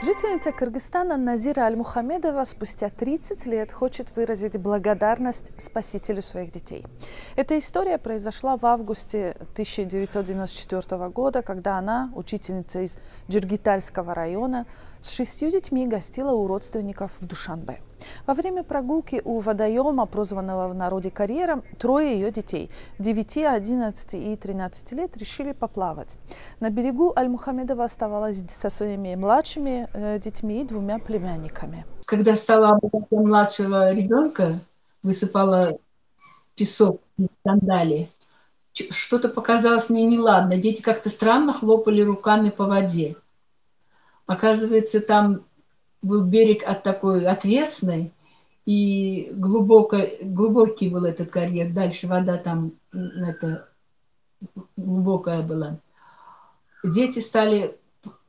Жительница Кыргызстана Назира Аль-Мухамедова спустя 30 лет хочет выразить благодарность спасителю своих детей. Эта история произошла в августе 1994 года, когда она, учительница из Джиргитальского района, с 6 детьми гостила у родственников в Душанбе. Во время прогулки у водоема, прозванного в народе карьером, трое ее детей – 9, 11 и 13 лет – решили поплавать. На берегу Аль-Мухамедова оставалась со своими младшими детьми и 2 племянниками. Когда стала обучать младшего ребенка, высыпала песок в сандали, что-то показалось мне неладно. Дети как-то странно хлопали руками по воде. Оказывается, там был берег такой отвесный, и глубокий был этот карьер. Дальше вода там глубокая была. Дети стали,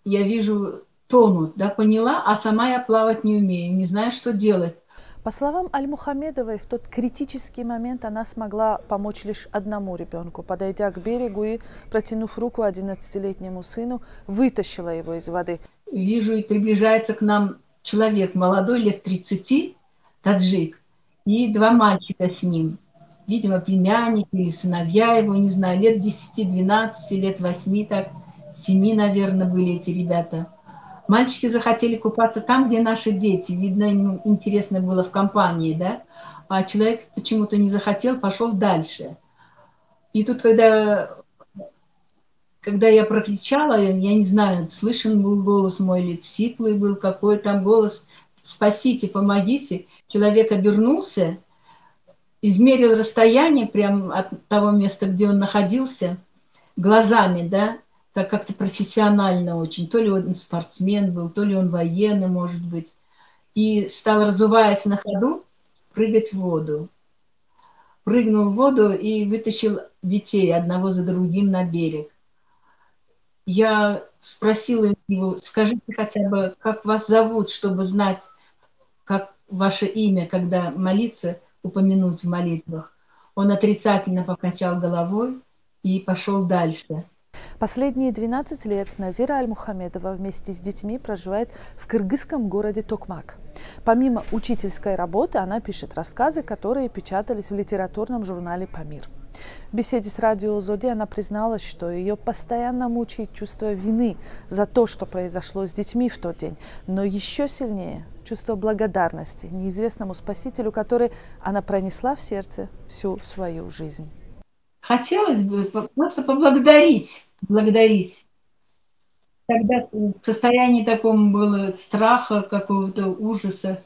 я вижу, тонут, да, поняла, а сама я плавать не умею, не знаю, что делать. По словам Аль-Мухамедовой, в тот критический момент она смогла помочь лишь одному ребенку. Подойдя к берегу и протянув руку 11-летнему сыну, вытащила его из воды. Вижу, и приближается к нам человек молодой, лет 30, таджик, и 2 мальчика с ним. Видимо, племянники или сыновья его, не знаю, лет 10, 12, лет 8, так, 7, наверное, были эти ребята. Мальчики захотели купаться там, где наши дети. Видно, им интересно было в компании, да? А человек почему-то не захотел, пошел дальше. И тут, когда я прокричала, я не знаю, слышен был голос мой или сиплый был, какой там голос, спасите, помогите. Человек обернулся, измерил расстояние прямо от того места, где он находился, глазами, да, как-то профессионально очень. То ли он спортсмен был, то ли он военный, может быть. И стал, разуваясь на ходу, прыгать в воду. Прыгнул в воду и вытащил детей одного за другим на берег. Я спросила его, скажите хотя бы, как вас зовут, чтобы знать, как ваше имя, когда молиться, упомянуть в молитвах. Он отрицательно покачал головой и пошел дальше. Последние 12 лет Назира Аль-Мухамедова вместе с детьми проживает в кыргызском городе Токмак. Помимо учительской работы она пишет рассказы, которые печатались в литературном журнале «Памир». В беседе с радио Зоди она призналась, что ее постоянно мучает чувство вины за то, что произошло с детьми в тот день, но еще сильнее чувство благодарности неизвестному спасителю, который она пронесла в сердце всю свою жизнь. Хотелось бы просто поблагодарить. Тогда в состоянии таком было страха, какого-то ужаса.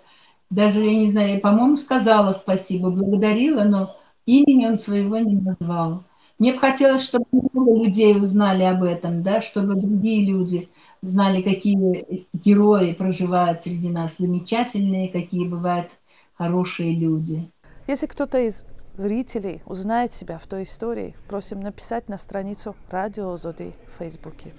Даже, я не знаю, я, по-моему, сказала спасибо, благодарила, но имени он своего не назвал. Мне бы хотелось, чтобы много людей узнали об этом, да, чтобы другие люди знали, какие герои проживают среди нас, замечательные, какие бывают хорошие люди. Если кто-то из зрителей узнает себя в той истории, просим написать на страницу радио Зоди в Фейсбуке.